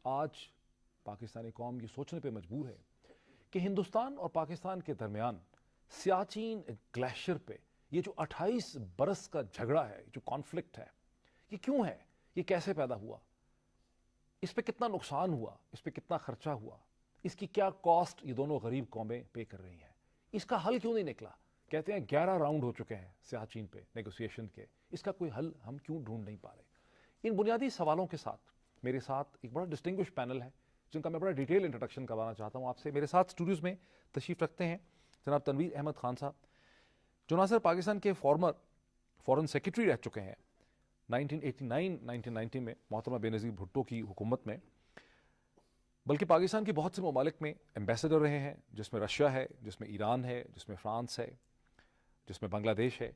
آج پاکستانی قوم یہ سوچنے پہ مجبور ہے کہ ہندوستان اور پاکستان کے درمیان سیاچین گلیشیئر پہ یہ جو 28 برس کا جھگڑا ہے، جو کانفلکٹ ہے، یہ کیوں ہے؟ یہ کیسے پیدا ہوا؟ اس پہ کتنا نقصان ہوا؟ اس پہ کتنا خرچہ ہوا؟ اس کی کیا کاسٹ یہ دونوں غریب قومیں پے کر رہی ہیں؟ اس کا حل کیوں نہیں نکلا؟ کہتے ہیں 11 راؤنڈ ہو چکے ہیں سیاچین پہ نیگوسیشن کے، اس کا کوئی حل ہم کیوں ڈھونڈ نہیں پا رہے؟ ان بنیادی سوالوں کے ساتھ میرے ساتھ ایک بڑا ڈسٹنگوش پینل ہے جن کا میں بڑا ڈیٹیل انٹروڈکشن کروانا چاہتا ہوں آپ سے۔ میرے ساتھ اسٹوڈیوز میں تشریف رکھتے ہیں جناب تنویر احمد خان صاحب، جو نہ صرف پاکستان کے فارمر فورن سیکرٹری رہ چکے ہیں 1989-1990 میں محترمہ بے نظیر بھٹو کی حکومت میں، بلکہ پاکستان کے بہت سے ممالک میں ایمبیسڈر رہے ہیں، جس میں رشیا ہے، جس میں ایران ہے، جس میں فرانس ہے، جس میں بنگلہ دیش ہے،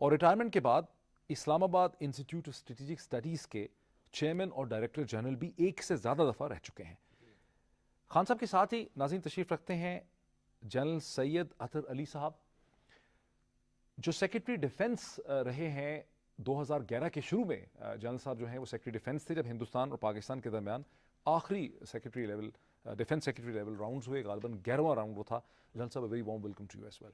اور ریٹائرمنٹ کے بعد اسلام آباد انسٹیٹیوٹ آف اسٹریٹجک اسٹڈیز کے چیئرمین اور ڈائریکٹر جنرل بھی ایک سے زیادہ دفعہ رہ چکے ہیں۔ خان صاحب کے ساتھ ہی ناظرین تشریف رکھتے ہیں جنرل سید اطہر علی صاحب، جو سیکرٹری ڈیفنس رہے ہیں 2011 کے شروع میں۔ جنرل صاحب جو ہیں وہ سیکرٹری ڈیفنس تھے جب ہندوستان اور پاکستان کے درمیان آخری secretary level defence secretary level rounds ہوئے، غالباً 11واں راؤنڈ وہ تھا۔ جنرل صاحب very warm welcome to you as well.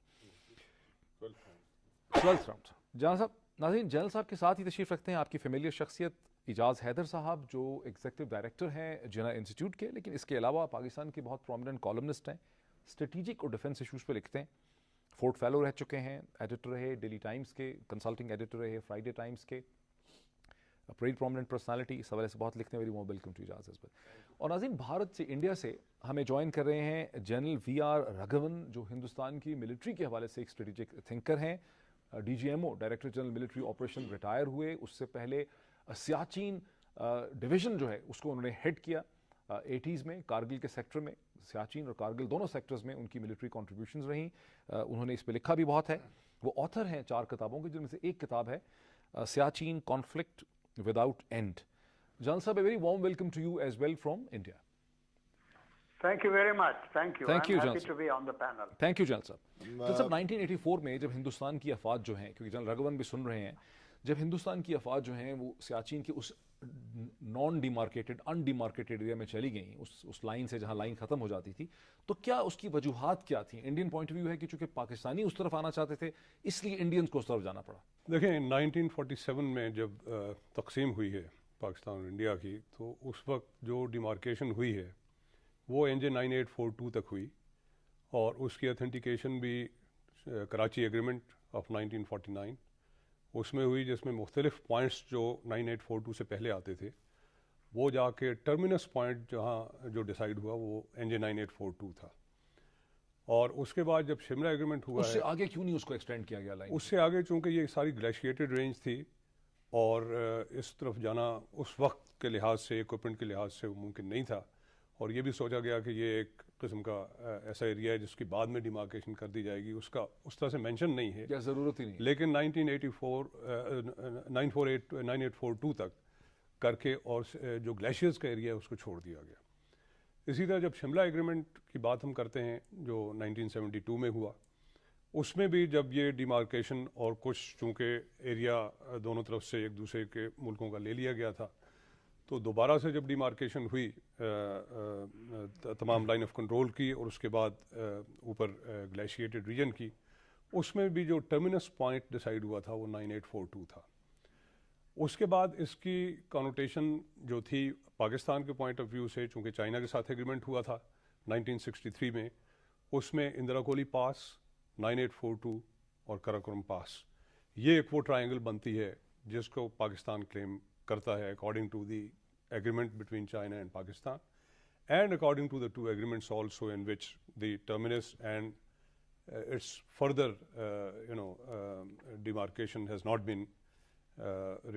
12th round. General صاحب، ناظرین جنرل صاحب کے ساتھ ہی تشریف رکھتے ہیں آپ کی فیملیئر شخصیت اعجاز حیدر صاحب، جو ایگزیکٹو ڈائریکٹر ہیں جنا انسٹیٹیوٹ کے، لیکن اس کے علاوہ پاکستان کے بہت پرومیننٹ کالمنسٹ ہیں، اسٹریٹجک اور ڈیفنس ایشوز پہ لکھتے ہیں، فورٹ فیلو رہ چکے ہیں، ایڈیٹر رہے ڈیلی ٹائمز کے، کنسلٹنگ ایڈیٹر رہے فرائیڈے ٹائمز کے، ویری پرومیننٹ پرسنالٹی، اس حوالے سے بہت لکھتے ہیں۔ Very warm welcome to Ejaz as well. اور ناظرین بھارت سے، انڈیا سے ہمیں جوائن کر رہے ہیں جنرل وی آر راگھون، جو ہندوستان کی ملٹری کے حوالے سے ایک اسٹریٹجک تھنکر ہیں، D G M O director general military operation, retire ہوئے۔ اس سے پہلے سیاچین ڈویژن جو ہے اس کو انہوں نے ہیڈ کیا 80s میں، کارگل کے سیکٹر میں، سیاچین اور کارگل دونوں سیکٹرز میں ان کی ملٹری کنٹریبیوشنز رہیں۔ انہوں نے اس پہ لکھا بھی بہت ہے، وہ آتھر ہیں 4 کتابوں کی، جن میں سے ایک کتاب ہے Siachen conflict without end. General صاحب very warm welcome to you as well from India. Thank you very much. Thank you. Thank you, I'm happy Johnson. to be on the panel. Thank you general صاحب۔ General صاحب 1984 میں جب ہندوستان کی افواج جو ہیں، کیونکہ جنرل راگھون بھی سن رہے ہیں، جب ہندوستان کی افواج جو ہیں وہ سیاچین کے اس نان ڈیمارکیٹڈ ان ڈیمارکیٹڈ ایریا میں چلی گئیں، اس لائن سے جہاں لائن ختم ہو جاتی تھی، تو کیا اس کی وجوہات کیا تھیں؟ انڈین پوائنٹ آف ویو ہے کہ چونکہ پاکستانی اس طرف آنا چاہتے تھے اس لیے انڈینز کو اس طرف جانا پڑا۔ دیکھیں 1947 میں جب تقسیم ہوئی ہے پاکستان اور انڈیا کی، تو اس وقت جو ڈیمارکیشن ہوئی ہے وہ NJ 9842 تک ہوئی، اور اس کی اتھینٹیکیشن بھی کراچی ایگریمنٹ آف 1949 اس میں ہوئی، جس میں مختلف پوائنٹس جو 9842 سے پہلے آتے تھے وہ جا کے ٹرمینس پوائنٹ جہاں جو ڈیسائیڈ ہوا وہ NJ 9842 تھا۔ اور اس کے بعد جب شملہ ایگریمنٹ ہوا اس سے آگے کیوں نہیں اس کو ایکسٹینڈ کیا گیا لائن؟ اس سے آگے چونکہ یہ ساری گلیشیٹڈ رینج تھی اور اس طرف جانا اس وقت کے لحاظ سے، اکوپمنٹ کے لحاظ سے ممکن نہیں تھا، اور یہ بھی سوچا گیا کہ یہ ایک قسم کا ایسا ایریا ہے جس کی بعد میں ڈیمارکیشن کر دی جائے گی، اس کا اس طرح سے مینشن نہیں ہے، کیا ضرورت ہی نہیں۔ لیکن 94842 تک کر کے اور جو گلیشیئرز کا ایریا ہے اس کو چھوڑ دیا گیا۔ اسی طرح جب شملہ ایگریمنٹ کی بات ہم کرتے ہیں جو 1972 میں ہوا، اس میں بھی جب یہ ڈیمارکیشن اور کچھ چونکہ ایریا دونوں طرف سے ایک دوسرے کے ملکوں کا لے لیا گیا تھا، تو دوبارہ سے جب ڈیمارکیشن ہوئی تمام لائن آف کنٹرول کی اور اس کے بعد اوپر گلیشیٹڈ ریجن کی، اس میں بھی جو ٹرمینس پوائنٹ ڈیسائیڈ ہوا تھا وہ 9842 تھا۔ اس کے بعد اس کی کانوٹیشن جو تھی پاکستان کے پوائنٹ آف ویو سے، چونکہ چائنا کے ساتھ ایگریمنٹ ہوا تھا 1963 میں، اس میں اندرا کولی پاس، 9842 اور کراکورم پاس، یہ ایک وہ ٹرائنگل بنتی ہے جس کو پاکستان کلیم کرتا ہے according to the agreement between China and Pakistan, and according to the two agreements also in which the terminus and its further demarcation has not been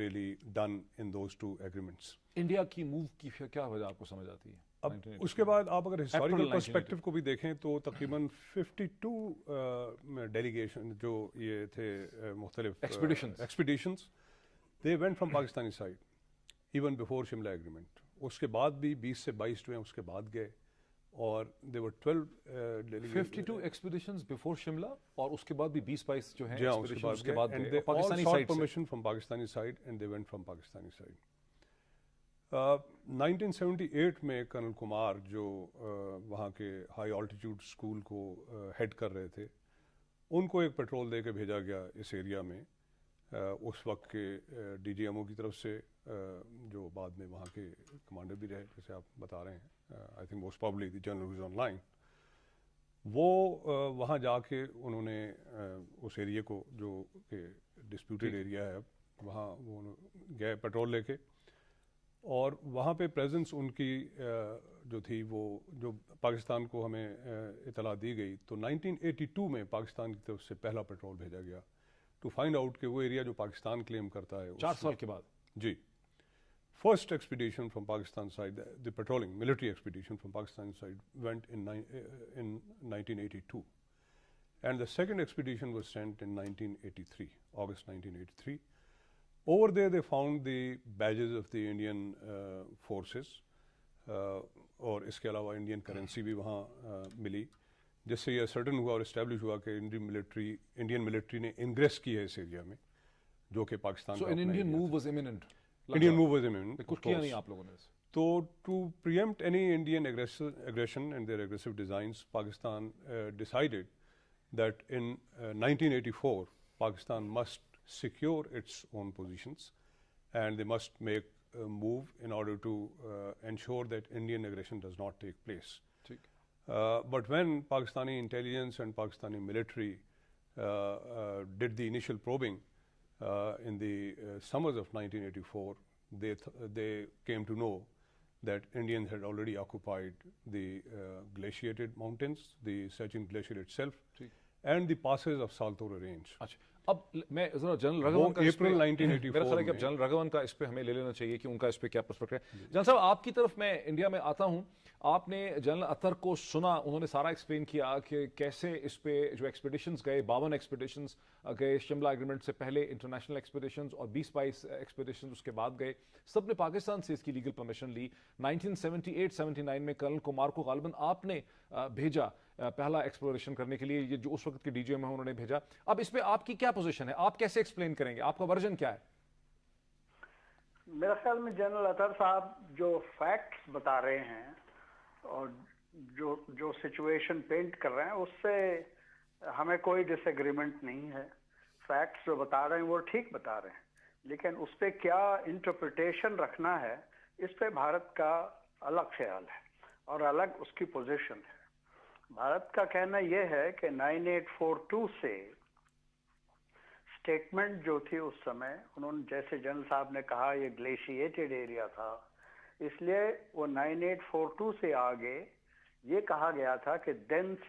really done in those two agreements. India کی move کی کیا وجہ آپ کو سمجھ آتی ہے؟ اب اس کے بعد آپ اگر ہسٹوریکل پرسپیکٹو کو بھی دیکھیں تو تقریباً 52 ڈیلیگیشن جو یہ تھے مختلف expeditions they went from Pakistani side even before Shimla agreement. اس کے بعد بھی 20 سے 22 جو ہیں اس کے بعد گئے، اور there were 12 52 expeditions before Shimla اور اس کے بعد بھی 20-22 جو ہیں جی ہاں اس کے بعد گئے، and they all sought permission from Pakistani side and they went from Pakistani side. 1978 میں کرنل کمار جو وہاں کے ہائی آلٹیٹیوڈ اسکول کو ہیڈ کر رہے تھے، ان کو ایک پیٹرول دے کے بھیجا گیا اس ایریا میں اس وقت کے ڈی جی ایم او کی طرف سے، جو بعد میں وہاں کے کمانڈر بھی رہے جیسے آپ بتا رہے ہیں، I think most probably the general on line. وہ وہاں جا کے انہوں نے اس ایریا کو جو کہ ڈسپیوٹیڈ ایریا ہے وہاں وہ گئے پیٹرول لے کے، اور وہاں پہ پریزنس ان کی جو تھی وہ جو پاکستان کو ہمیں اطلاع دی گئی، تو 1982 میں پاکستان کی طرف سے پہلا پیٹرول بھیجا گیا ٹو فائنڈ آؤٹ کہ وہ ایریا جو پاکستان کلیم کرتا ہے 4 سال کے بعد. جی. First expedition from Pakistan side, the patrolling military expedition from Pakistan side went in 1982, and the second expedition was sent in 1983, August 1983. Over there they found the badges of the Indian forces, اور اس کے علاوہ Indian currency بھی وہاں ملی، جس سے یہ certain ہوا اور اسٹیبلش ہوا کہ انڈین ملٹری نے انگریس کی ہے اس ایریا میں، جو کہ پاکستان کا Indian move was imminent. Indian move was imminent. کچھ کیا نہیں آپ لوگوں نے. تو to preempt any Indian aggression and their aggressive designs, Pakistan decided that in 1984 Pakistan must secure its own positions and they must make a move in order to ensure that Indian aggression does not take place. But when Pakistani intelligence and Pakistani military did the initial probing in the summers of 1984, they came to know that Indians had already occupied the glaciated mountains, the Sechin Glacier itself, and the passes of Saltoro Range. اب میں ذرا general رگھون کا April 1984 میرا خیال ہے کہ اب general رگھون کا اس پہ ہمیں لے لینا چاہیے کہ ان کا اس پہ کیا پرسپیکٹو ہے. جنرل صاحب آپ کی طرف میں انڈیا میں آتا ہوں، آپ نے جنرل اطہر کو سنا، انہوں نے سارا ایکسپلین کیا کہ کیسے اس پہ جو ایکسپیڈیشنز گئے، 52 ایکسپیڈیشنز گئے شملہ ایگریمنٹ سے پہلے، انٹرنیشنل ایکسپیڈیشنز اور 20-22 ایکسپیڈیشنز اس کے بعد گئے، سب نے پاکستان سے اس کی لیگل پرمیشن لی. 1978-79 میں کرنل کمار کو غالباً آپ نے بھیجا پہلا ایکسپلوریشن کرنے کے لیے، یہ جو اس وقت کے ڈی جی ایم ہیں انہوں نے بھیجا. اب اس پہ آپ کی کیا پوزیشن ہے، آپ کیسے ایکسپلین کریں گے، آپ کا ورژن کیا ہے؟ میرا خیال میں جنرل اطہر صاحب جو فیکٹس بتا رہے ہیں اور جو سچویشن پینٹ کر رہے ہیں اس سے ہمیں کوئی ڈس ایگریمنٹ نہیں ہے. فیکٹس جو بتا رہے ہیں وہ ٹھیک بتا رہے ہیں، لیکن اس پہ کیا انٹرپریٹیشن رکھنا ہے اس پہ بھارت کا الگ خیال ہے اور الگ اس کی پوزیشن ہے. بھارت کا کہنا یہ ہے کہ 9842 سے اسٹیٹمنٹ جو تھی اس سمے، انہوں نے جیسے جنرل صاحب نے کہا یہ گلیشیٹڈ ایریا تھا، اس لیے وہ 9842 سے آگے یہ کہا گیا تھا کہ thence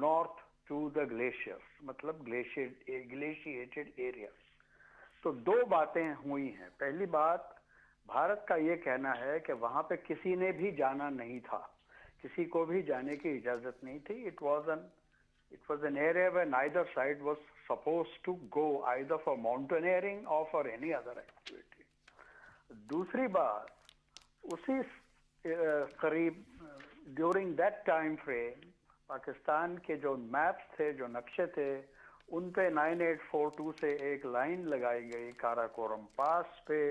north to the glacier, مطلب گلیشیٹڈ ایریا. تو دو باتیں ہوئی ہیں. پہلی بات، بھارت کا یہ کہنا ہے کہ وہاں پہ کسی نے بھی جانا نہیں تھا، کسی کو بھی جانے کی اجازت نہیں تھی. It was an area where neither side was supposed to go either for mountaineering or for any other activity. دوسری بات، اسی قریب during that time frame Pakistan کے جو میپس تھے، جو نقشے تھے، ان پہ 9842 سے ایک لائن لگائی گئی کاراکورم پاس پہ،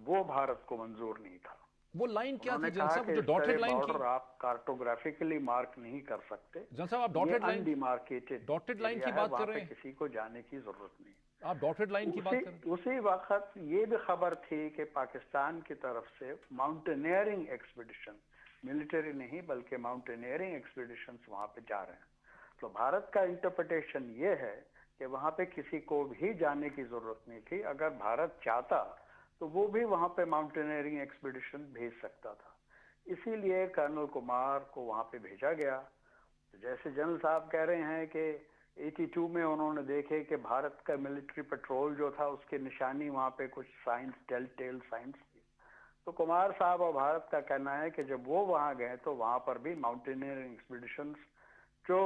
وہ بھارت کو منظور نہیں تھا. وہ لائن کیا تھی جنرل صاحب، جو ڈاٹڈ لائن کی آپ کارٹوگرافیکلی مارک نہیں کر سکتے. جنرل صاحب آپ ڈاٹڈ لائن کی بات کر رہے ہیں، کسی کو جانے کی ضرورت نہیں. آپ ڈاٹڈ لائن کی بات کر رہے ہیں. اسی وقت یہ بھی خبر تھی کہ پاکستان کی طرف سے ماؤنٹینئرنگ ایکسپیڈیشن، ملٹری نہیں بلکہ ماؤنٹینئرنگ ایکسپیڈیشنز وہاں پہ جا رہے ہیں. تو بھارت کا انٹرپریٹیشن یہ ہے کہ وہاں پہ کسی کو بھی جانے کی ضرورت نہیں تھی. اگر بھارت چاہتا تو وہ بھی وہاں پہ ماؤنٹینئرنگ ایکسپیڈیشن بھیج سکتا تھا. اسی لیے کرنل کمار کو وہاں پہ بھیجا گیا. جیسے جنرل صاحب کہہ رہے ہیں کہ 82 میں انہوں نے دیکھے کہ بھارت کا ملٹری پیٹرول جو تھا اس کے نشانی وہاں پہ کچھ سائنس ٹیل سائنس تھی. تو کمار صاحب اور بھارت کا کہنا ہے کہ جب وہ وہاں گئے تو وہاں پر بھی ماؤنٹینئرنگ ایکسپیڈیشنز جو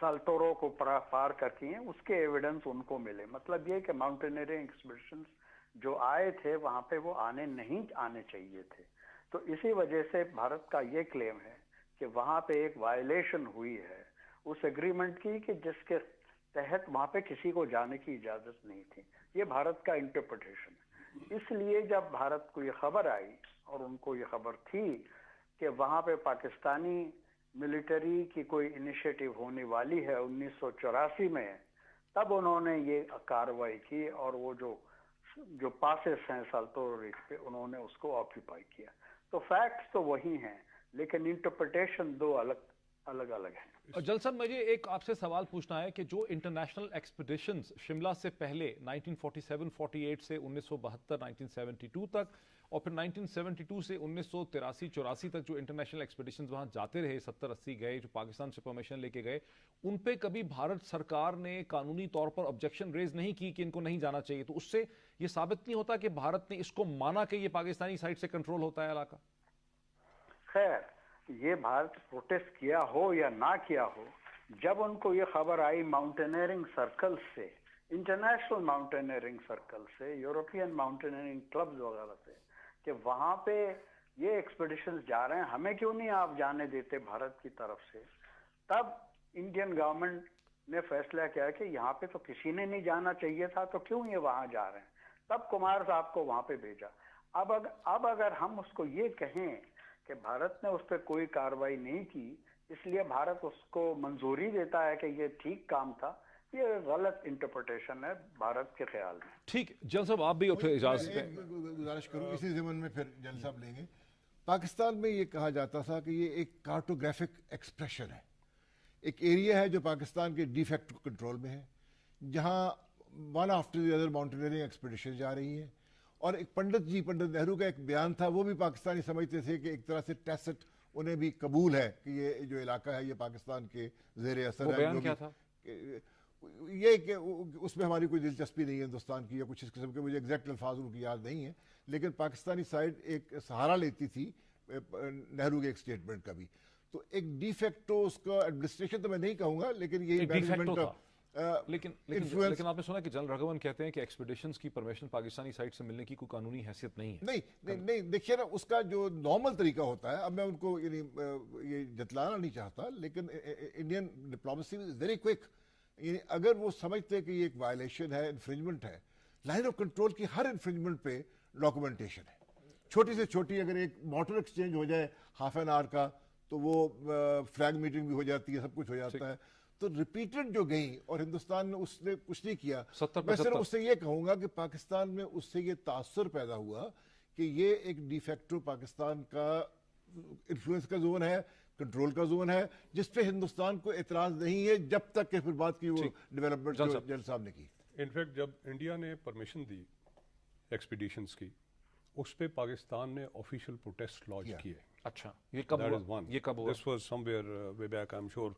سالٹورو کو پار کر کی ہیں اس کے ایویڈنس ان کو ملے. مطلب یہ کہ ماؤنٹینئرنگ ایکسپیڈیشنز جو آئے تھے وہاں پہ وہ نہیں آنے چاہیے تھے. تو اسی وجہ سے بھارت کا یہ کلیم ہے کہ وہاں پہ ایک وائلیشن ہوئی ہے اس ایگریمنٹ کی کہ جس کے تحت وہاں پہ کسی کو جانے کی اجازت نہیں تھی. یہ بھارت کا انٹرپریٹیشن ہے. اس لیے جب بھارت کو یہ خبر آئی اور ان کو یہ خبر تھی کہ وہاں پہ پاکستانی ملٹری کی کوئی انیشیٹو ہونے والی ہے 1984 میں، تب انہوں نے یہ کارروائی کی اور وہ جو پاسز ہیں سالتور ریف پہ انہوں نے اس کو آکیوپائی کیا. تو فیکٹس تو وہی ہیں لیکن انٹرپریٹیشن دو الگ ہیں. جل صاحب مجھے ایک آپ سے سوال پوچھنا ہے کہ جو انٹرنیشنل ایکسپیڈیشنز شملہ سے پہلے 1947-48 سے 1972-1972 تک اور پھر 1972 سے 1983-84 تک جو انٹرنیشنل ایکسپیڈیشنز وہاں جاتے رہے 70-80 گئے جو پاکستان سے پرمیشن لے کے گئے، ان پہ کبھی بھارت سرکار نے قانونی طور پر آبجیکشن ریز نہیں کی کہ ان کو نہیں جانا چاہیے، تو اس سے یہ ثابت نہیں ہوتا کہ بھارت نے اس کو مانا کہ یہ پاکستانی سائٹ سے کنٹرول ہوتا ہے علاقہ؟ خیر یہ بھارت پروٹیسٹ کیا ہو یا نہ کیا ہو، جب ان کو یہ خبر آئی ماؤنٹینئرنگ سرکل سے، انٹرنیشنل ماؤنٹینئرنگ سرکل سے، یورپین ماؤنٹینئرنگ کلبز وغیرہ سے، کہ وہاں پہ یہ ایکسپیڈیشنز جا رہے ہیں، ہمیں کیوں نہیں آپ جانے دیتے بھارت کی طرف سے، تب انڈین گورنمنٹ نے فیصلہ کیا کہ یہاں پہ تو کسی نے نہیں جانا چاہیے تھا تو کیوں یہ وہاں جا رہے ہیں، تب کمار صاحب کو وہاں پہ بھیجا. اب اگر ہم اس کو یہ کہیں کہ بھارت نے اس پہ کوئی کاروائی نہیں کی اس لیے بھارت اس کو منظوری دیتا ہے کہ یہ ٹھیک کام تھا، یہ غلط انٹرپریٹیشن ہے بھارت کے خیال میں. ٹھیک جل صاحب آپ بھی اٹھے اجازت دیں. گزارش کروں اسی ضمن میں پھر جل صاحب لیں گے. پاکستان میں یہ کہا جاتا تھا کہ یہ ایک کارٹوگرافک ایکسپریشن ہے، ایک ایریا ہے جو پاکستان کے ڈی فیکٹو کنٹرول میں ہے، جہاں one after the other mountaineering expedition جا رہی ہیں. اور ایک پنڈت نہرو کا ایک بیان تھا، وہ بھی پاکستانی سمجھتے تھے کہ ایک طرح سے ٹیسٹ انہیں بھی قبول ہے کہ یہ جو علاقہ ہے یہ پاکستان کے زیر اثر ہے. بیان کیا تھا؟ یہ کہ اس میں ہماری کوئی دلچسپی نہیں ہے ہندوستان کی یا کچھ اس قسم کے، مجھے ایگزیکٹ الفاظ ان کی یاد نہیں ہے، لیکن پاکستانی سائڈ ایک سہارا لیتی تھی نہرو کے ایک سٹیٹمنٹ کا بھی. تو ایک ڈی فیکٹو اس کا ایڈمنسٹریشن تو میں نہیں کہوں گا لیکن یہ مینجمنٹ کا لیکن آپ نے سنا کہ جنرل راگھون کہتے ہیں کہ ایکسپیڈیشنز کی پرمیشن پاکستانی سائٹ سے ملنے کی کوئی قانونی حیثیت نہیں ہے. نہیں دیکھیے نا، اس کا جو نارمل طریقہ ہوتا ہے، اب میں ان کو یعنی یہ جتلانا نہیں چاہتا لیکن Indian diplomacy is very quick. یعنی اگر وہ سمجھتے کہ یہ ایک وائلیشن ہے، انفرنجمنٹ ہے، لائن آف کنٹرول کی ہر انفرنجمنٹ پہ ڈاکومنٹیشن ہے. چھوٹی سے چھوٹی اگر ایک موٹر ایکسچینج ہو جائے ہاف این آور کا تو وہ فلیگ میٹنگ بھی ہو جاتی ہے، سب کچھ ہو جاتا ہے. تو ریپیٹڈ جو گئیں اور ہندوستان نے اس نے کچھ نہیں کیا. میں صرف اس سے یہ کہوں گا کہ پاکستان میں اس سے یہ تاثر پیدا ہوا کہ یہ ایک ڈی فیکٹو پاکستان کا انفلوئنس کا زون ہے، کنٹرول کا زون ہے، جس پہ ہندوستان کو اعتراض نہیں ہے جب تک کہ پھر بات کی وہ ڈیولپمنٹ جو جنرل صاحب نے کی. انفیکٹ جب انڈیا نے پرمیشن دی ایکسپیڈیشنز کی، اس پہ پاکستان نے آفیشیل پروٹیسٹ لانچ کیے. اچھا یہ کب ہوا؟ This was somewhere way back, I'm sure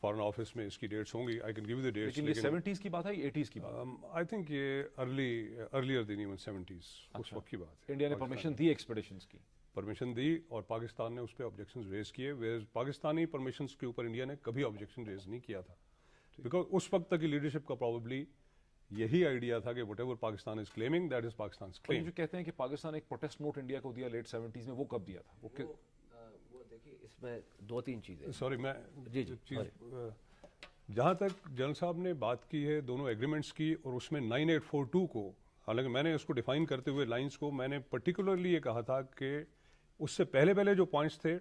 foreign office میں اس کی ڈیٹس ہوں گی. I can give you the dates. لیکن یہ 70s کی بات ہے یا 80s کی بات؟ آئی تھنک یہ ارلیئر دین ایون 70s اس وقت کی بات ہے. انڈیا نے پرمیشن دی ایکسپیڈیشنز کی، پرمیشن دی اور پاکستان نے اس پہ آبجیکشن ریز کیے. پاکستانی پرمیشنز کے اوپر انڈیا نے کبھی آبجیکشن ریز نہیں کیا تھا، بیکاز اس وقت تک کی لیڈرشپ کا پروبیبلی یہی آئیڈیا تھا کہ whatever Pakistan is claiming that is پاکستان's claim. جو کہتے ہیں کہ پاکستان ایک پروٹیسٹ نوٹ انڈیا کو دیا لیٹ 70s میں، وہ کب دیا تھا؟ وہ دیکھیے اس میں دو تین چیزیں. سوری میں جہاں تک جنرل صاحب نے بات کی ہے دونوں ایگریمنٹس کی، اور اس میں 9842 کو، حالانکہ میں نے اس کو ڈیفائن کرتے ہوئے لائنس کو میں نے پرٹیکولرلی یہ کہا تھا کہ اس سے پہلے جو پوائنٹس تھے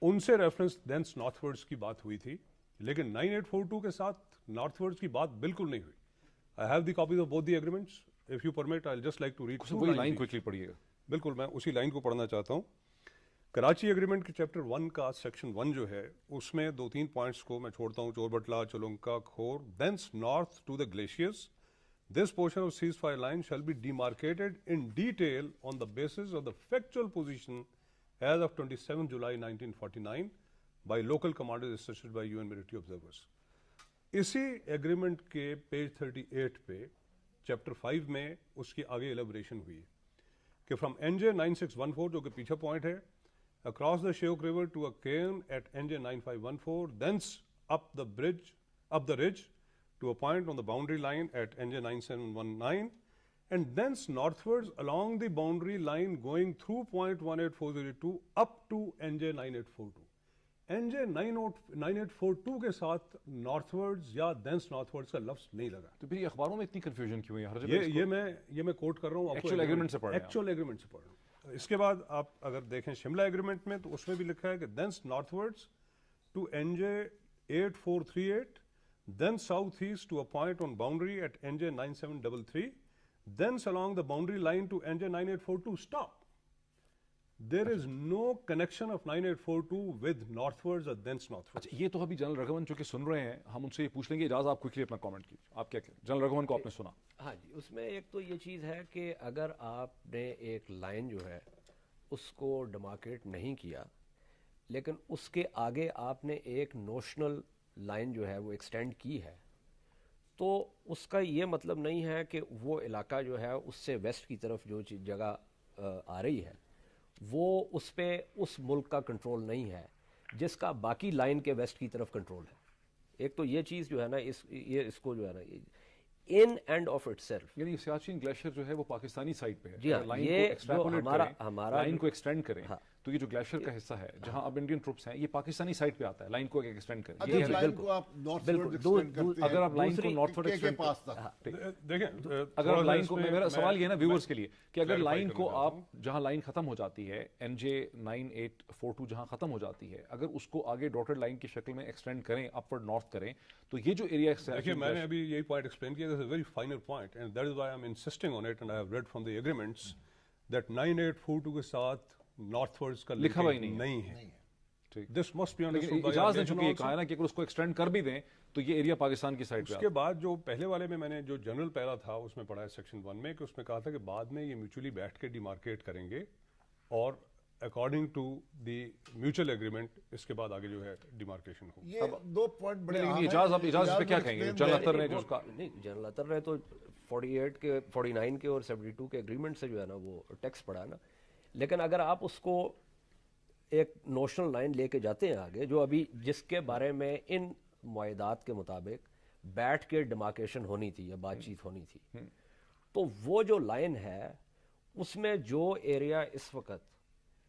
ان سے ریفرنس دینس نارتھ ورڈس کی بات ہوئی تھی، لیکن 9842 کے ساتھ نارتھ ورڈس کی بات بالکل نہیں ہوئی. I have the copies of both the agreements. If you permit, I'll just like to read two lines. Line quickly پڑھیے گا. بالکل میں اسی لائن کو پڑھنا چاہتا ہوں. کراچی ایگریمنٹ کے چیپٹر 1 کا سیکشن 1 جو ہے اس میں 2-3 پوائنٹس کو میں چھوڑتا ہوں. چور بٹلا، چولنکا، کھور، thence north to the glaciers. This portion of ceasefire line shall be demarcated in detail on the basis of the factual position as of 27 July 1949 by local commanders assisted by UN military observers. اسی agreement کے page 38 پہ chapter 5 میں اس کی آگے elaboration ہوئی ہے کہ فرام NJ 9614 جو کہ پیچھے پوائنٹ ہے، across the Shyok river to a cairn at NJ 9514 thence up the ridge to a point on the boundary line at NJ 9719 and thence northwards along the boundary line going through point 18402 up to NJ 9842 NJ 9842 کے ساتھ north words یا دینس north words کا لفظ نہیں لگا. تو پھر یہ اخباروں میں اتنی کنفیوژن کیوں ہے ہر جگہ؟ یہ میں کوٹ کر رہا ہوں، ایکچوئل ایگریمنٹ سے پڑھ رہا ہوں. ایکچوئل ایگریمنٹ سے پڑھ رہا ہوں. اس کے بعد آپ اگر دیکھیں شملہ ایگریمنٹ میں تو اس میں بھی لکھا ہے کہ thence northwards to NJ 8438 then southeast to a point on boundary at NJ 9733, thence along the boundary line to NJ 9842. Stop. There is no connection of 9842 with northwards or thence northwards. اچھا یہ تو ابھی general رگھون جو کہ سن رہے ہیں ہم ان سے یہ پوچھ لیں گے. اجاز آپ کوئکلی اپنا کامنٹ کیجیے. آپ کیا کہیں جنرل رگھون کو آپ نے سنا؟ ہاں جی، اس میں ایک تو یہ چیز ہے کہ اگر آپ نے ایک لائن جو ہے اس کو ڈیمارکیٹ نہیں کیا لیکن اس کے آگے آپ نے ایک نوشنل لائن جو ہے وہ ایکسٹینڈ کی ہے تو اس کا یہ مطلب نہیں ہے کہ وہ علاقہ جو ہے اس سے ویسٹ کی طرف جو جگہ آ رہی ہے وہ اس پہ اس ملک کا کنٹرول نہیں ہے جس کا باقی لائن کے ویسٹ کی طرف کنٹرول ہے. ایک تو یہ چیز جو ہے نا اس کو جو ہے نا in and of it self, یعنی سیاچن گلیشیئر جو ہے وہ پاکستانی سائڈ پہ ہے. جی ہاں، یہ جو ہمارا لائن کو ایکسٹینڈ کریں تو یہ جو گلیشیئر کا حصہ ہے جہاں اب انڈین ٹروپس ہیں یہ پاکستانی سائڈ پہ آتا ہے. لائن کو ایکسٹینڈ کریں. اگر لائن کو آپ نارتھ ورڈ ایکسٹینڈ کرتے ہیں، اگر آپ لائن کو نارتھ ورڈ کے پاس تک دیکھیں اگر لائن کو، میرا سوال یہ ہے نا ویورز کے لیے کہ اگر لائن کو آپ جہاں لائن ختم ہو جاتی ہے NJ 9842 جہاں ختم ہو جاتی ہے اگر اس کو آگے ڈاٹڈ لائن کی شکل میں ایکسٹینڈ کریں اپورڈ نارتھ کریں تو یہ جو ایریا دیکھیے میں نے ابھی یہی پوائنٹ ایکسپلین کیا. That's a very finer point and that is why I'm insisting on it and I have read from the agreements that 9842 کے ساتھ نارتھ ورڈز کا لکھا ہوا ہی نہیں ہے. This must be understood by اجاز نے چونکہ یہ کہا ہے نا کہ اگر اس کو ایکسٹینڈ کر بھی دیں تو یہ ایریا پاکستان کی سائڈ پہ. اس کے بعد جو پہلے والے میں نے جو جنرل پیرا تھا اس میں پڑھا ہے سیکشن 1 میں کہ اس میں کہا تھا کہ بعد میں یہ میوچولی بیٹھ کے ڈیمارکیٹ کریں گے اور according to the mutual agreement اس کے بعد آگے جو ہے ڈیمارکیشن ہو. یہ دو پوائنٹ بڑے اہم ہیں. اجاز اس پہ کیا کہیں گے؟ جنرل اطہر نے جو اس کا نہیں، جنرل اطہر نے تو 48 کے 49 کے اور 72 کے ایگریمنٹ سے جو ہے نا وہ ٹیکس پڑا نا. لیکن اگر آپ اس کو ایک نوشنل لائن لے کے جاتے ہیں آگے جو ابھی جس کے بارے میں ان معاہدات کے مطابق بیٹھ کے ڈیمارکیشن ہونی تھی یا بات چیت ہونی تھی تو وہ جو لائن ہے اس میں جو ایریا اس وقت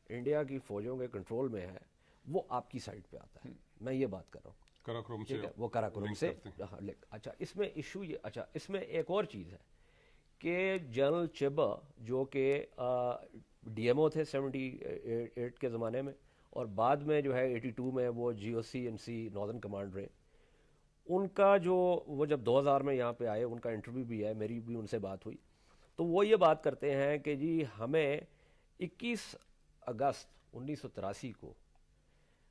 انڈیا کی فوجوں کے کنٹرول میں ہے وہ آپ کی سائڈ پہ آتا ہے. میں یہ بات کر رہا ہوں کراکرم سے، وہ کراکرم سے. اچھا اس میں ایشو یہ، اچھا اس میں ایک اور چیز ہے کہ جنرل چبا جو کہ DMO تھے 78 کے زمانے میں اور بعد میں جو ہے 82 میں وہ GOC&C ناردرن کمانڈ رہے. ان کا جو وہ جب 2000 میں یہاں پہ آئے ان کا انٹرویو بھی ہے، میری بھی ان سے بات ہوئی تو وہ یہ بات کرتے ہیں کہ جی ہمیں 21 اگست 1983 کو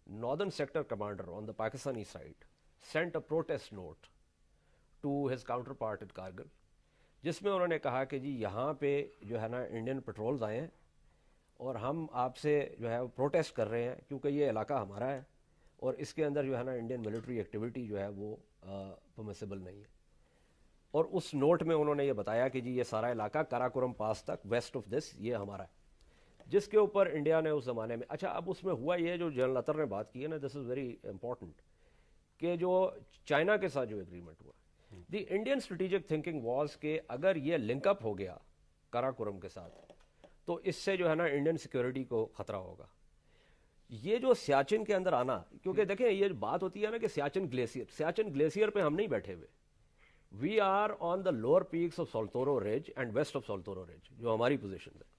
northern sector commander on the Pakistani side sent a protest note to his counterpart at Kargil جس میں انہوں نے کہا کہ جی یہاں پہ جو ہے نا انڈین پیٹرولز آئے ہیں اور ہم آپ سے جو ہے پروٹیسٹ کر رہے ہیں کیونکہ یہ علاقہ ہمارا ہے اور اس کے اندر جو ہے نا انڈین ملٹری ایکٹیویٹی جو ہے وہ پرمیسیبل نہیں ہے. اور اس نوٹ میں انہوں نے یہ بتایا کہ جی یہ سارا علاقہ کراکورم پاس تک ویسٹ آف دس یہ ہمارا ہے، جس کے اوپر انڈیا نے اس زمانے میں اچھا اب اس میں ہوا یہ جو جنرل اطہر نے بات کی ہے نا دس از ویری امپورٹنٹ کہ جو چائنا کے ساتھ جو ایگریمنٹ ہوا the Indian strategic thinking was کہ اگر یہ لنک اپ ہو گیا کراکورم کے ساتھ تو اس سے جو ہے نا انڈین سیکورٹی کو خطرہ ہوگا. یہ جو سیاچن کے اندر آنا، کیونکہ دیکھیں یہ بات ہوتی ہے نا کہ سیاچن گلیشیئر پہ ہم نہیں بیٹھے ہوئے، we are on the lower peaks of Saltoro ridge and west of Saltoro ridge جو ہماری پوزیشن ہے.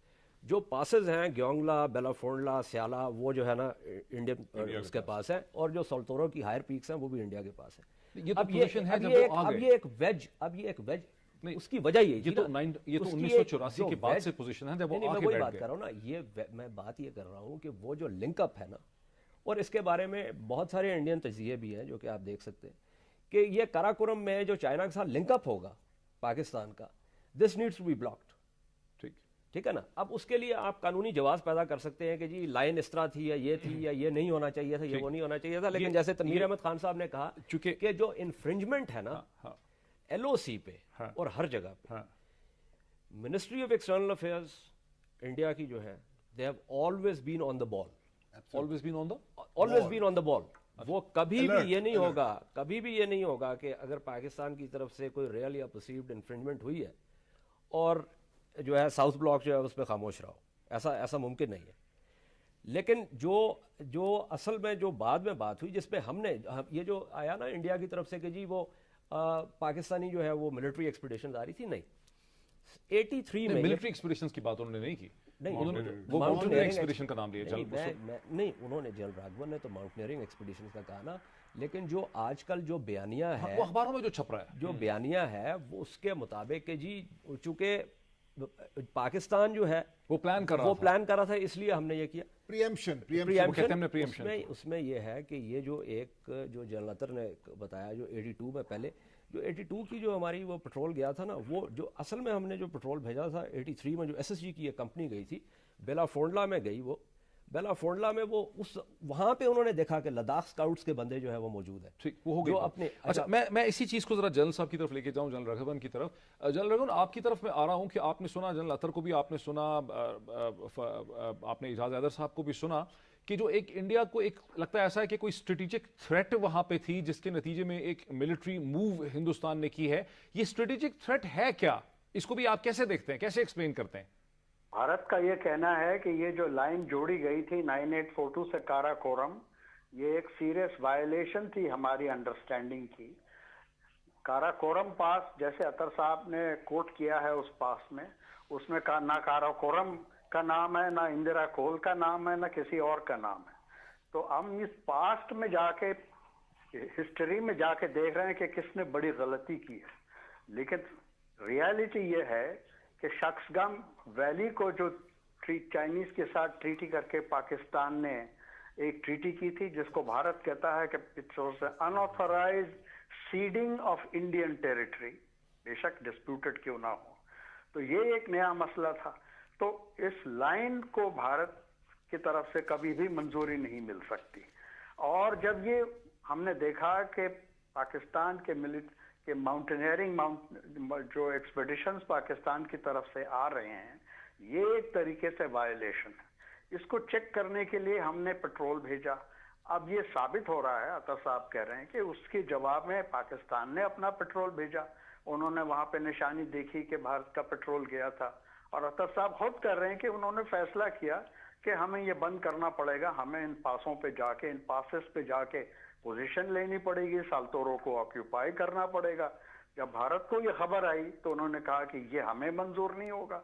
جو پاسز ہیں گیونگلا، بیلا فونڈلا، سیالا وہ جو ہے نا انڈین اس کے پاس ہے اور جو سولتورو کی ہائر پیکس ہیں وہ بھی انڈیا کے پاس ہیں. اب یہ ایک ویج اس کی وجہ یہ تو 1984 کے بعد سے پوزیشن ہے جب وہ میں وہی بات کر رہا ہوں نا. یہ میں بات یہ کر رہا ہوں کہ وہ جو لنک اپ ہے نا اور اس کے بارے میں بہت سارے انڈین تجزیے بھی ہیں جو کہ آپ دیکھ سکتے ہیں کہ یہ کراکورم میں جو چائنا کے ساتھ لنک اپ ہوگا پاکستان کا this needs to be blocked. ٹھیک ہے نا. اب اس کے لیے آپ قانونی جواز پیدا کر سکتے ہیں کہ جی لائن اس طرح تھی یا یہ تھی یا یہ نہیں ہونا چاہیے تھا، یہ وہ نہیں ہونا چاہیے تھا. لیکن جیسے تنویر احمد خان صاحب نے کہا کہ جو انفرنجمنٹ ہے نا LOC پہ اور ہر جگہ پہ ministry of external affairs India کی جو ہے they have always been on the ball, always been on the ball. وہ کبھی بھی یہ نہیں ہوگا کہ اگر پاکستان کی طرف سے کوئی ریئل یا پرسیوڈ انفرنجمنٹ ہوئی ہے اور جو ہے ساؤتھ بلاک جو ہے اس پہ خاموش رہو، ایسا ممکن نہیں ہے. لیکن جو اصل میں جو بعد میں بات ہوئی جس پہ ہم نے یہ جو آیا نا انڈیا کی طرف سے کہ جی وہ پاکستانی جو ہے وہ ملٹری ایکسپیڈیشن آ رہی تھی، نہیں 83 میں ملٹری ایکسپیڈیشنز کی بات انہوں نے نہیں کی، نہیں وہ ماؤنٹینئرنگ ایکسپیڈیشن کا نام لیا نہیں انہوں نے جنرل راگھون نے تو ماؤنٹینئرنگ ایکسپیڈیشن کا کہا نا، لیکن جو آج کل جو بیانیہ ہے وہ اخباروں میں جو چھپ رہا ہے، جو بیانیہ ہے وہ اس کے مطابق کہ جی چونکہ پاکستان جو ہے وہ پلان کر رہا تھا اس لیے ہم نے یہ کیا پریمپشن۔ اس میں یہ ہے کہ یہ جو ایک جو جنرل اطہر نے بتایا جو 82 میں پہلے جو 82 کی جو ہماری وہ پٹرول گیا تھا نا، وہ جو اصل میں ہم نے جو پٹرول بھیجا تھا 83 میں جو ایس ایس جی کی ایک کمپنی گئی تھی بیلا فونڈلا میں گئی، وہ بیلا فونڈلا میں وہ وہاں پہ انہوں نے دیکھا کہ لداخ سکاؤٹس کے بندے جو ہے وہ موجود ہیں، ٹھیک وہ ہو گئی۔ اچھا میں اسی چیز کو ذرا جنرل صاحب کی طرف لے کے جاؤں، جنرل راگھون کی طرف۔ جنرل راگھون آپ کی طرف میں آ رہا ہوں کہ آپ نے سنا جنرل اطہر کو بھی آپ نے سنا، آپ نے اعجاز حیدر صاحب کو بھی سنا کہ جو ایک انڈیا کو ایک لگتا ہے ایسا ہے کہ کوئی اسٹریٹجک تھریٹ وہاں پہ تھی جس کے نتیجے میں ایک ملٹری موو ہندوستان نے کی ہے۔ یہ اسٹریٹجک تھریٹ ہے کیا؟ اس کو بھی آپ کیسے دیکھتے ہیں، کیسے ایکسپلین کرتے ہیں؟ بھارت کا یہ کہنا ہے کہ یہ جو لائن جوڑی گئی تھی 9842 سے کارا کورم، یہ ایک سیریس وائلیشن تھی ہماری انڈرسٹینڈنگ کی۔ کارا کورم پاس جیسے اطہر صاحب نے کوٹ کیا ہے اس پاس میں، اس میں نہ کارا کورم کا نام ہے، نہ اندرا کول کا نام ہے، نہ کسی اور کا نام ہے۔ تو ہم اس پاسٹ میں جا کے ہسٹری میں جا کے دیکھ رہے ہیں کہ کس نے بڑی غلطی کی ہے، لیکن ریالٹی یہ ہے کہ شخص گم ویلی کو جو چائنیز کے ساتھ ٹریٹی کر کے پاکستان نے ایک ٹریٹی کی تھی جس کو بھارت کہتا ہے کہ انآتھورائز سیڈنگ آف انڈین ٹیریٹری، بے شک ڈسپیوٹڈ کیوں نہ ہو، تو یہ ایک نیا مسئلہ تھا۔ تو اس لائن کو بھارت کی طرف سے کبھی بھی منظوری نہیں مل سکتی، اور جب یہ ہم نے دیکھا کہ پاکستان کے ماؤنٹینئرنگ جو ایکسپیڈیشنز پاکستان کی طرف سے آ رہے ہیں، یہ ایک طریقے سے وائلیشن ہے۔ اس کو چیک کرنے کے لیے ہم نے پٹرول بھیجا۔ اب یہ ثابت ہو رہا ہے، اطہر صاحب کہہ رہے ہیں کہ اس کے جواب میں پاکستان نے اپنا پٹرول بھیجا، انہوں نے وہاں پہ نشانی دیکھی کہ بھارت کا پٹرول گیا تھا، اور اطہر صاحب خود کر رہے ہیں کہ انہوں نے فیصلہ کیا کہ ہمیں یہ بند کرنا پڑے گا، ہمیں ان پاسوں پہ جا کے، ان پاسز پہ جا کے پوزیشن لینی پڑے گی، سالتورو کو آکیوپائی کرنا پڑے گا۔ جب بھارت کو یہ خبر آئی تو انہوں نے کہا کہ یہ ہمیں منظور نہیں ہوگا،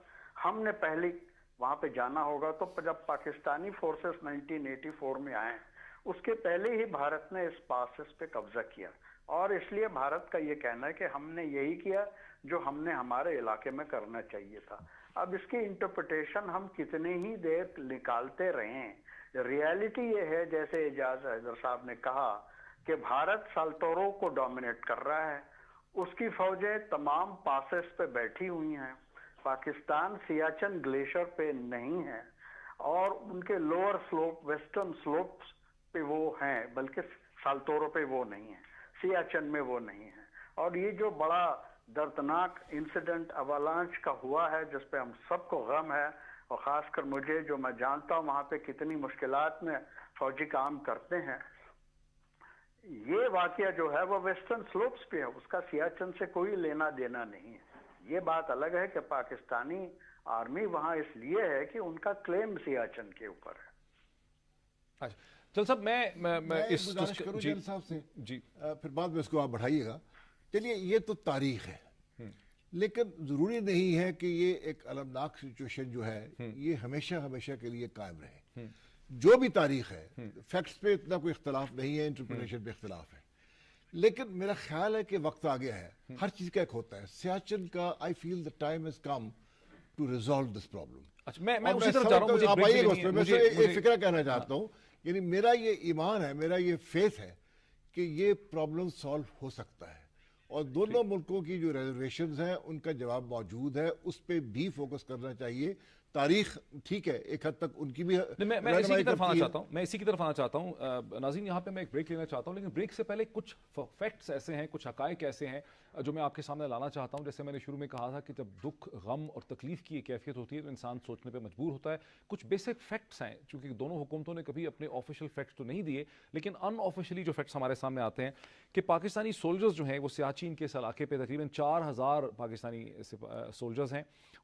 ہم نے پہلے وہاں پہ جانا ہوگا۔ تو جب پاکستانی فورسز 1984 میں آئے، اس کے پہلے ہی بھارت نے اس پاسز پہ قبضہ کیا، اور اس لیے بھارت کا یہ کہنا ہے کہ ہم نے یہی کیا جو ہم نے ہمارے علاقے میں کرنا چاہیے تھا۔ اب اس کی انٹرپریٹیشن ہم کتنے ہی دیر نکالتے رہیں، ریالٹی یہ ہے جیسے اعجاز حیدر صاحب نے کہا کہ بھارت سالتورو کو ڈومینیٹ کر رہا ہے، اس کی فوجیں تمام پاسز پہ بیٹھی ہوئی ہیں، پاکستان سیاچن گلیشیر پہ نہیں ہے، اور ان کے لوور سلوپ ویسٹرن سلوپس پہ وہ ہیں، بلکہ سالتورو پہ وہ نہیں ہیں، سیاچن میں وہ نہیں ہیں۔ اور یہ جو بڑا دردناک انسیڈنٹ اوالانچ کا ہوا ہے جس پہ ہم سب کو غم ہے، اور خاص کر مجھے جو میں جانتا ہوں وہاں پہ کتنی مشکلات میں فوجی کام کرتے ہیں، یہ واقعہ جو ہے وہ ویسٹرن سلوپس پہ ہے، اس کا سیاچن سے کوئی لینا دینا نہیں ہے۔ یہ بات الگ ہے کہ پاکستانی آرمی وہاں اس لیے ہے کہ ان کا کلیم سیاچن کے اوپر ہے۔ اچھا چل صاحب میں اس گزارش کروں جنرل صاحب سے، جی پھر بعد میں اس کو آپ بڑھائیے گا۔ چلیے یہ تو تاریخ ہے، لیکن ضروری نہیں ہے کہ یہ ایک المناک سچویشن جو ہے یہ ہمیشہ ہمیشہ کے لیے قائم رہے۔ جو بھی تاریخ ہے، فیکٹس پہ اتنا کوئی اختلاف نہیں ہے، انٹرپریٹیشن پہ اختلاف ہے، لیکن میرا خیال ہے کہ وقت آ گیا ہے، ہر چیز کا ایک ہوتا ہے، سیاچن کا I feel the time has come to resolve this problem. اچھا میں اسی طرف جا رہا ہوں، آپ آئیے گا، میں ایک فکرہ کہنا چاہتا ہوں، یعنی میرا یہ ایمان ہے، میرا یہ فیتھ ہے کہ یہ پرابلم سالو ہو سکتا ہے، اور دونوں ملکوں کی جو ریزرویشنز ہیں ان کا جواب موجود ہے، اس پہ بھی فوکس کرنا چاہیے۔ تاریخ ٹھیک ہے ایک حد تک ان کی بھی میں اسی کی طرف آنا چاہتا ہوں ناظرین، یہاں پہ میں ایک بریک لینا چاہتا ہوں، لیکن بریک سے پہلے کچھ فیکٹس ایسے ہیں، کچھ حقائق ایسے ہیں جو میں آپ کے سامنے لانا چاہتا ہوں۔ جیسے میں نے شروع میں کہا تھا کہ جب دکھ، غم اور تکلیف کی ایک کیفیت ہوتی ہے تو انسان سوچنے پہ مجبور ہوتا ہے۔ کچھ بیسک فیکٹس ہیں، چونکہ دونوں حکومتوں نے کبھی اپنے آفیشیل فیکٹس تو نہیں دیے، لیکن ان آفیشلی جو فیکٹس ہمارے سامنے آتے ہیں کہ پاکستانی سولجرز جو ہیں وہ سیاچین کے اس علاقے پہ تقریباً 4000 پاکستانی سولجرز ہیں،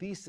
30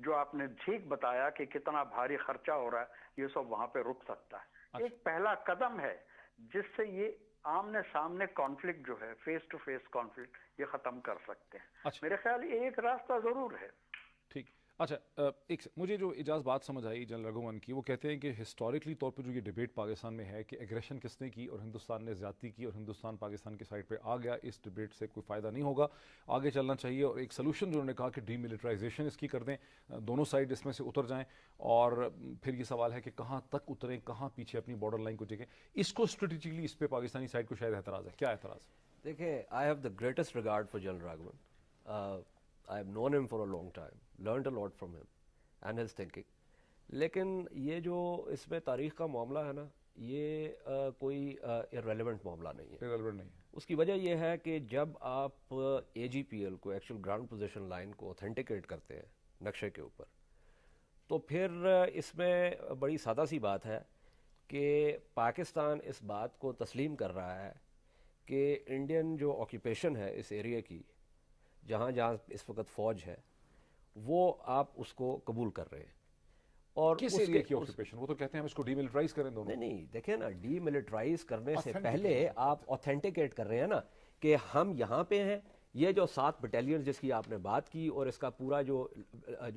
جو آپ نے ٹھیک بتایا کہ کتنا بھاری خرچہ ہو رہا ہے، یہ سب وہاں پہ رک سکتا ہے. ایک پہلا قدم ہے جس سے یہ آمنے سامنے کانفلکٹ جو ہے، فیس ٹو فیس کانفلکٹ، یہ ختم کر سکتے ہیں. میرے خیال یہ ایک راستہ ضرور ہے. ٹھیک. اچھا، ایک مجھے جو اجاز بات سمجھ آئی جنرل رگھوون کی، وہ کہتے ہیں کہ ہسٹوریکلی طور پہ جو یہ ڈیبیٹ پاکستان میں ہے کہ ایگریشن کس نے کی اور ہندوستان نے زیادتی کی اور ہندوستان پاکستان کی سائڈ پہ آ گیا، اس ڈیبیٹ سے کوئی فائدہ نہیں ہوگا، آگے چلنا چاہیے. اور ایک سلوشن جو انہوں نے کہا کہ ڈی ملٹرائزیشن اس کی کر دیں، دونوں سائڈ اس میں سے اتر جائیں. اور پھر یہ سوال ہے کہ کہاں تک اتریں، کہاں پیچھے اپنی بارڈر لائن کو دیکھیں. اس کو اسٹریٹجکلی اس پہ پاکستانی سائڈ کو شاید اعتراض ہے. کیا اعتراض ہے؟ دیکھیں، I have the greatest regard for general Raghavan. I have known him for a long time, learned a lot from him and his thinking. لیکن یہ جو اس میں تاریخ کا معاملہ ہے نا، یہ کوئی ارریلیونٹ معاملہ نہیں ہے. نہیں. اس کی وجہ یہ ہے کہ جب آپ اے جی پی ایل کو، ایکچوئل گراؤنڈ پوزیشن لائن کو اوتھینٹیکیٹ کرتے ہیں نقشے کے اوپر، تو پھر اس میں بڑی سادہ سی بات ہے کہ پاکستان اس بات کو تسلیم کر رہا ہے کہ انڈین جو آکیوپیشن ہے اس ایریا کی، جہاں جہاں اس وقت فوج ہے، وہ آپ اس کو قبول کر رہے ہیں. اور کس ایریا کی آکیوپیشن؟ وہ تو کہتے ہیں ہم اس کو ڈی ملٹرائز کریں دونوں. نہیں، دیکھیں نا، ڈی ملٹرائز کرنے سے پہلے آپ اوتھینٹیکیٹ کر رہے ہیں نا کہ ہم یہاں پہ ہیں. یہ جو 7 بٹالین جس کی آپ نے بات کی، اور اس کا پورا جو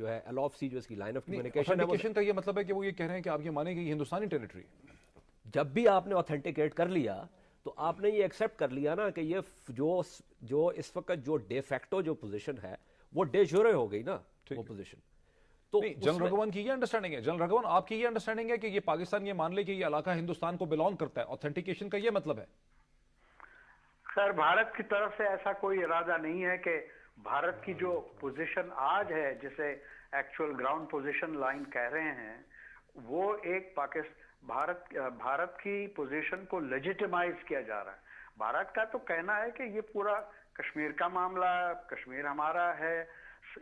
ہے ایل آف سی، جو اس کی لائن آف کمیونیکیشن ہے، اوتھینٹیکیشن کا یہ مطلب ہے کہ وہ یہ کہہ رہے ہیں کہ آپ یہ مانیں کہ یہ ہندوستانی ٹیریٹری ہے. جب بھی آپ نے اوتھینٹیکیٹ کر لیا تو آپ نے یہ ایکسیپٹ کر لیا نا کہ یہ جو اس وقت جو ڈے فیکٹو جو پوزیشن ہے، وہ ڈے جورے ہو گئی نا وہ پوزیشن. تو جنرل رگھوون کی یہ انڈرسٹینڈنگ ہے، جنرل رگھوون آپ کی یہ انڈرسٹینڈنگ ہے کہ یہ پاکستان یہ مان لے کہ یہ علاقہ ہندوستان کو بلانگ کرتا ہے، اوتھینٹیکیشن کا یہ مطلب ہے؟ خیر، بھارت کی طرف سے ایسا کوئی ارادہ نہیں ہے کہ بھارت کی جو پوزیشن آج ہے، جسے ایکچوئل گراؤنڈ پوزیشن لائن کہہ رہے ہیں، وہ ایک بھارت کی پوزیشن کو لیجیٹیمائز کیا جا رہا ہے. بھارت کا تو کہنا ہے کہ یہ پورا کشمیر کا معاملہ ہے، کشمیر ہمارا ہے،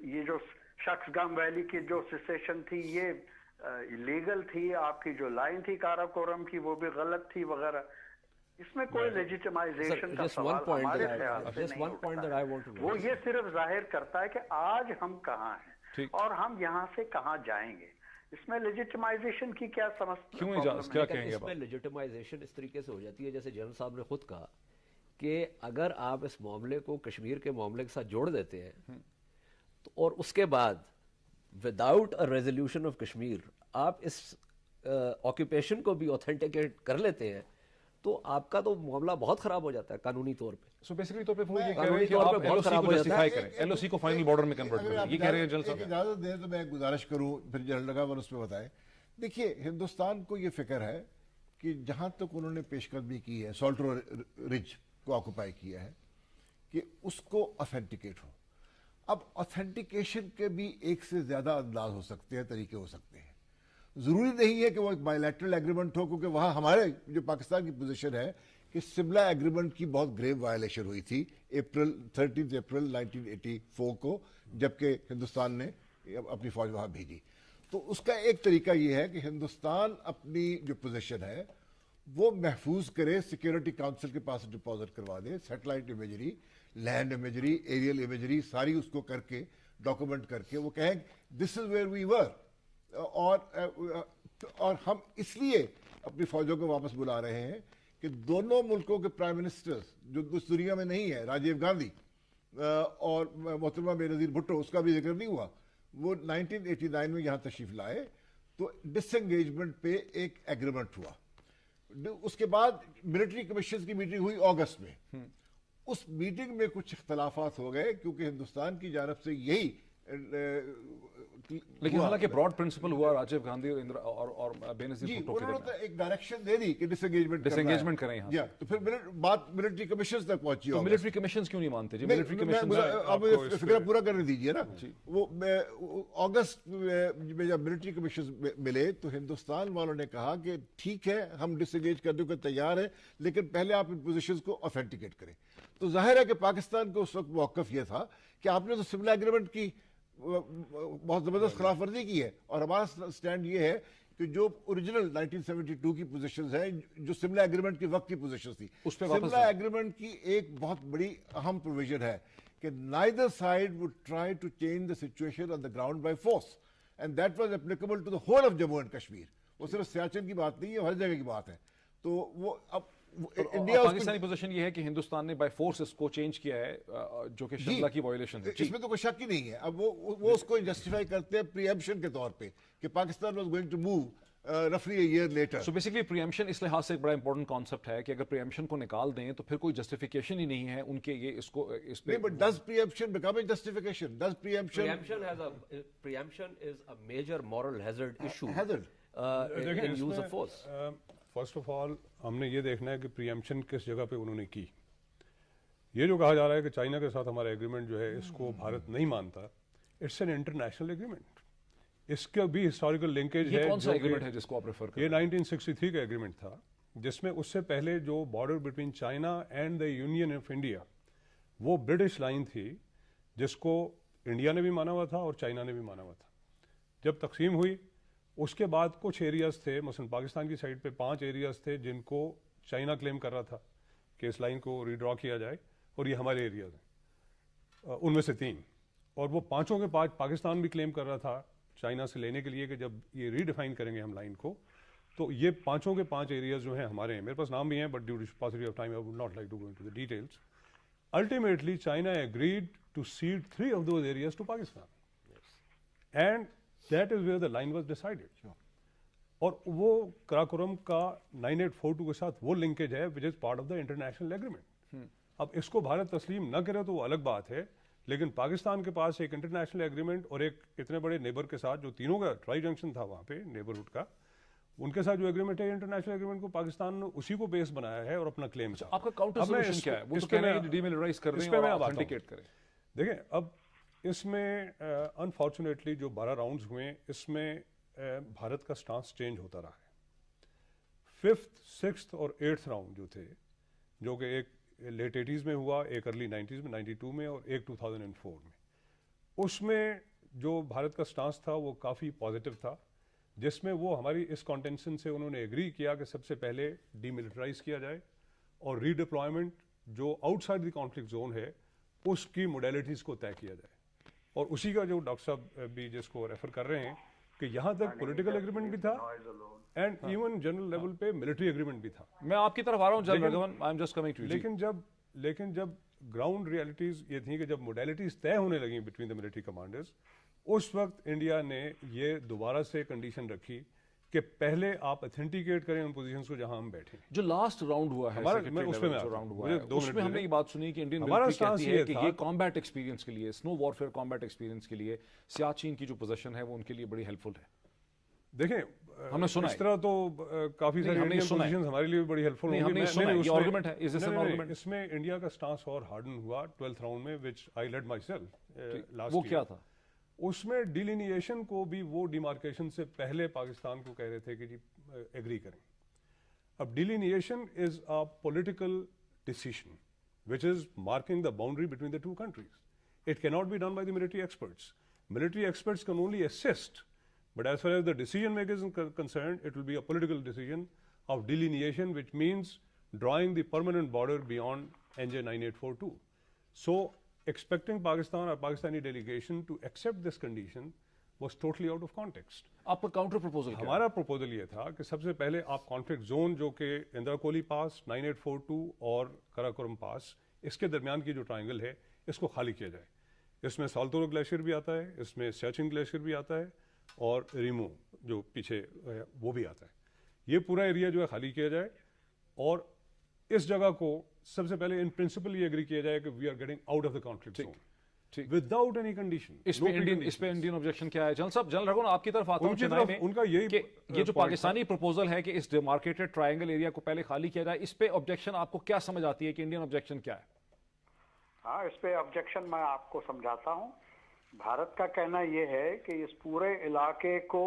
یہ جو شخص گام ویلی کی جو سیسیشن تھی یہ لیگل تھی، آپ کی جو لائن تھی کاراکورم کی وہ بھی غلط تھی وغیرہ. اس میں کوئی لیجیٹیمائزیشن کا سوال ہمارے خیال سے نہیں اٹھتا. وہ یہ صرف ظاہر کرتا ہے کہ آج ہم کہاں ہیں اور ہم یہاں سے کہاں جائیں گے. اس میں لیجیٹیمائزیشن کی کیا کیا کہیں گے؟ اس میں لیجیٹیمائزیشن اس طریقے سے ہو جاتی ہے جیسے جنرل صاحب نے خود کہا کہ اگر آپ اس معاملے کو کشمیر کے معاملے کے ساتھ جوڑ دیتے ہیں اور اس کے بعد without a resolution of Kashmir آپ اس آکیوپیشن کو بھی اوتھینٹیکیٹ کر لیتے ہیں، تو آپ کا تو معاملہ بہت خراب ہو جاتا ہے قانونی طور پہ. سو بیسیکلی طور پہ وہ یہ کہہ رہے ہیں کہ آپ ایل او سی کو جسٹیفائی کریں، ایل او سی کو فائنل بارڈر میں کنورٹ کریں، یہ کہہ رہے ہیں جنرل صاحب. اجازت دیں تو میں گزارش کروں، پھر جنرل رگھوون اس پہ بتائیں. دیکھیے، ہندوستان کو یہ فکر ہے کہ جہاں تک انہوں نے پیش قدمی کی ہے، سالٹرو رج کو آکوپائی کیا ہے، کہ اس کو اوتھینٹیکیٹ ہو. اب اوتھینٹیکیشن کے بھی ایک سے زیادہ انداز ہو سکتے ہیں، طریقے ہو سکتے ہیں. ضروری نہیں ہے کہ وہ ایک بائی لیٹرل ایگریمنٹ ہو، کیونکہ وہاں ہمارے جو پاکستان کی پوزیشن ہے کہ سملا ایگریمنٹ کی بہت گریو وائلیشن ہوئی تھی 13 اپریل 1984 کو، جبکہ ہندوستان نے اپنی فوج وہاں بھیجی. تو اس کا ایک طریقہ یہ ہے کہ ہندوستان اپنی جو پوزیشن ہے وہ محفوظ کرے، سیکیورٹی کاؤنسل کے پاس ڈپازٹ کروا دے، satellite imagery, land imagery, aerial imagery, ساری اس کو کر کے ڈاکومنٹ کر کے وہ کہیں دس از ویئر وی ور. اور ہم اس لیے اپنی فوجوں کو واپس بلا رہے ہیں کہ دونوں ملکوں کے پرائم منسٹرز جو اس دنیا میں نہیں ہے، راجیو گاندھی اور محترمہ بے نظیر بھٹو، اس کا بھی ذکر نہیں ہوا، وہ 1989 میں یہاں تشریف لائے تو ڈس انگیجمنٹ پہ ایک ایگریمنٹ ہوا. اس کے بعد ملٹری کمیشنز کی میٹنگ ہوئی اگست میں. اس میٹنگ میں کچھ اختلافات ہو گئے کیونکہ ہندوستان کی جانب سے یہی لیکن حالانکہ براڈ پرنسپل ہوا راجیو گاندھی اور بے نظیر بھٹو کے درمیان ایک ڈائریکشن دے دی کہ ڈس انگیجمنٹ کریں یہاں. تو پھر بات ملٹری کمیشنز تک پہنچی. تو ملٹری کمیشنز کیوں نہیں مانتے جی؟ ملٹری کمیشنز اب فکرہ پورا کرنے دیجیے نا. وہ اگست میں جب ملٹری کمیشنز ملے تو ہندوستان والوں نے کہا کہ ٹھیک ہے ہم ڈس انگیج کرنے کو تیار ہیں، لیکن پہلے آپ ان پوزیشنز کو اوتھینٹیکیٹ کریں. تو ظاہر ہے کہ پاکستان کو اس وقت موقف یہ تھا کہ آپ نے تو سملا ایگریمنٹ کی بہت زبردست خلاف ورزی کی ہے، اور ہمارا سٹینڈ یہ ہے کہ جو اوریجنل 1972 کی پوزیشنز ہیں، جو سملا ایگریمنٹ کے وقت کی پوزیشنز تھی، سملا ایگریمنٹ کی ایک بہت بڑی اہم پروویژن ہے کہ neither side would try to change the situation on the ground by force. And that was applicable to the whole of Jammu and Kashmir. وہ صرف سیاچن کی بات نہیں ہے, ہر جگہ کی بات ہے. تو وہ اب انڈیا پاکستانی پوزیشن یہ ہے کہ ہندوستان نے بائی فورس اس کو چینج کیا ہے, جو کہ شملہ کی وائلیشن ہے. اس میں تو کوئی شک ہی نہیں ہے. اب وہ اس کو جسٹیفائی کرتے ہیں پریمپشن کے طور پہ کہ Pakistan was going to move رفلی a year later. So basically preemption اس لحاظ سے ایک بڑا امپورٹنٹ کانسیپٹ ہے کہ اگر پریمپشن کو نکال دیں تو پھر کوئی جسٹیفیکیشن ہی نہیں ہے ان کے یہ اس کو اس پہ. But does pre-emption become a justification? Does preemption is a major moral hazard issue hazard in use of force. First of all ہم نے یہ دیکھنا ہے کہ پریمپشن کس جگہ پہ انہوں نے کی. یہ جو کہا جا رہا ہے کہ چائنا کے ساتھ ہمارا ایگریمنٹ جو ہے اس کو بھارت نہیں مانتا, اٹس این انٹرنیشنل ایگریمنٹ. اس کا بھی ہسٹوریکل لنکیج ہے. کون سا ایگریمنٹ ہے جس کو آپ ریفر کریں؟ یہ 1963 کا ایگریمنٹ تھا, جس میں اس سے پہلے جو border between China and the union of India, وہ برٹش لائن تھی جس کو انڈیا نے بھی مانا ہوا تھا اور چائنا نے بھی مانا ہوا تھا. جب تقسیم ہوئی اس کے بعد کچھ ایریاز تھے, مثلا پاکستان کی سائڈ پہ 5 ایریاز تھے جن کو چائنا کلیم کر رہا تھا کہ اس لائن کو ریڈرا کیا جائے, اور یہ ہمارے ایریاز ہیں. ان میں سے 3, اور وہ 5 کے 5 پاکستان بھی کلیم کر رہا تھا چائنا سے لینے کے لیے کہ جب یہ ریڈیفائن کریں گے ہم لائن کو تو یہ 5 کے 5 ایریاز جو ہیں ہمارے ہیں. میرے پاس نام بھی ہیں, but due to paucity of time I would not like to go into the details. Ultimately, China agreed to cede 3 of those areas to Pakistan. And that is where the line was decided. اور وہ کراکورم کا 9842 کے ساتھ وہ linkage ہے which is part of the international agreement. اب اس کو بھارت تسلیم نہ کرے تو وہ الگ بات ہے, لیکن پاکستان کے پاس ایک انٹرنیشنل ایگریمنٹ اور ایک اتنے بڑے نیبر کے ساتھ جو تینوں کا ٹرائی جنکشن تھا وہاں پہ نیبرہڈ کا, ان کے ساتھ جو ایگریمنٹ ہے انٹرنیشنل ایگریمنٹ کو پاکستان نے اسی کو بیس بنایا ہے اور اپنا کلیم کا. آپ کا کاؤنٹر سولوشن کیا ہے؟ وہ تو کہہ رہے ہیں ڈی ملٹرائز کر رہے ہیں اور اتھینٹیکیٹ کریں. دیکھیں اب اس میں انفارچونیٹلی جو 12 راؤنڈز ہوئے اس میں بھارت کا سٹانس چینج ہوتا رہا ہے. 5th, 6th اور 8th راؤنڈ جو تھے, جو کہ ایک لیٹ 80s میں ہوا, ایک ارلی 90s میں 92 میں اور ایک 2004 میں, اس میں جو بھارت کا سٹانس تھا وہ کافی پازیٹیو تھا, جس میں وہ ہماری اس کانٹینشن سے انہوں نے ایگری کیا کہ سب سے پہلے ڈی ملٹرائز کیا جائے اور ری ڈپلائمنٹ جو out side the conflict zone ہے اس کی موڈیلٹیز کو طے کیا جائے. اور اسی کا جو ڈاکٹر صاحب بھی جس کو ریفر کر رہے ہیں کہ یہاں تک پولیٹیکل ایگریمنٹ بھی تھا اینڈ ایون جنرل لیول پہ ملٹری ایگریمنٹ بھی تھا. میں آپ کی طرف آ رہا ہوں general Raghavan, I am just coming to you. لیکن جب گراؤنڈ ریالٹیز یہ تھیں کہ جب موڈیلٹیز طے ہونے لگیں بٹوین دا ملٹری کمانڈرز, اس وقت انڈیا نے یہ دوبارہ سے کنڈیشن رکھی کہ پہلے آپ اتھینٹیکیٹ کریں ان پوزیشنز کو جہاں ہم بیٹھے. جو لاسٹ راؤنڈ ہوا ہے اس میں ہم نے یہ بات سنی کہ انڈین ملٹری کہتی ہے کہ یہ کامبیٹ ایکسپیرینس کے لیے, سنو وارفیئر کامبیٹ ایکسپیرینس کے لیے سیاچین کی جو پوزیشن ہے وہ ان کے لیے بڑی ہیلپ فل ہے. دیکھیں ہم نے سنا اس طرح تو کافی ساری انڈین پوزیشنز ہمارے لیے بڑی ہیلپ فل ہوں گی. اس میں انڈیا کا سٹانس اور ہارڈن ہوا 12th راؤنڈ میں which I led myself last year. وہ کیا تھا؟ اس میں ڈیلینیشن کو بھی وہ ڈیمارکیشن سے پہلے پاکستان کو کہہ رہے تھے کہ جی ایگری کریں. اب ڈیلینیشن از a political decision which is marking the boundary between the two countries. It cannot be done by the military experts. Military experts can only assist, but as far as the decision making is concerned, it will be a political decision of delineation, which means drawing the permanent border beyond NJ 9842. So expecting Pakistan or Pakistani delegation to accept this condition was totally out of context. آپ کا counter proposal کیا؟ ہمارا proposal یہ تھا کہ سب سے پہلے آپ کانفلکٹ زون جو کہ اندرا کولی پاس 9842 اور کراکورم پاس, اس کے درمیان کی جو ٹرائنگل ہے اس کو خالی کیا جائے. اس میں سالتورو گلیشیئر بھی آتا ہے, اس میں سیاچن گلیشیئر بھی آتا ہے اور ریمو جو پیچھے ہے وہ بھی آتا ہے. یہ پورا ایریا جو ہے خالی کیا جائے اور اس جگہ کو سب سے پہلے ان پرنسپل یہ ایگری کیا جائے کہ we are getting out of the conflict zone without any condition. اس پہ انڈین آبجیکشن کیا ہے؟ جنرل رگھون آپ کی طرف آتا ہوں. ان کا یہی یہ جو پاکستانی پروپوزل ہے کہ اس ڈیمارکیٹڈ ٹرائنگل ایریا کو پہلے خالی کیا جائے, اس پہ آبجیکشن آپ کو کیا سمجھ آتی ہے کہ انڈین آبجیکشن کیا ہے؟ ہاں, اس پہ آبجیکشن میں آپ کو سمجھاتا ہوں. بھارت کا کہنا یہ ہے کہ اس پورے علاقے کو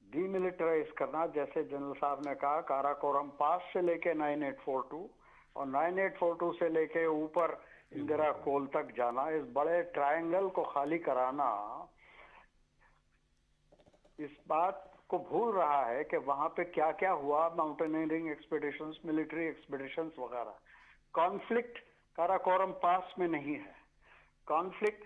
ڈی ملٹرائز کرنا, جیسے جنرل صاحب نے کہا, کاراکورم پاس سے لے کے 9842 اور 9842 سے لے کے اوپر اندرا کول تک جانا, اس بڑے ٹرائنگل کو خالی کرانا, اس بات کو بھول رہا ہے کہ وہاں پہ کیا کیا ہوا, ماؤنٹینئرنگ ایکسپیڈیشنز, ملٹری ایکسپیڈیشنز وغیرہ. کانفلکٹ کاراکورم پاس میں نہیں ہے, conflict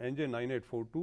NJ 9842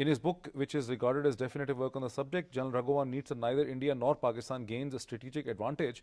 In his book, which is regarded as definitive work on the subject, General Raghuvan needs that neither India nor Pakistan gains a strategic advantage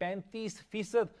35%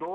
2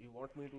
You want me to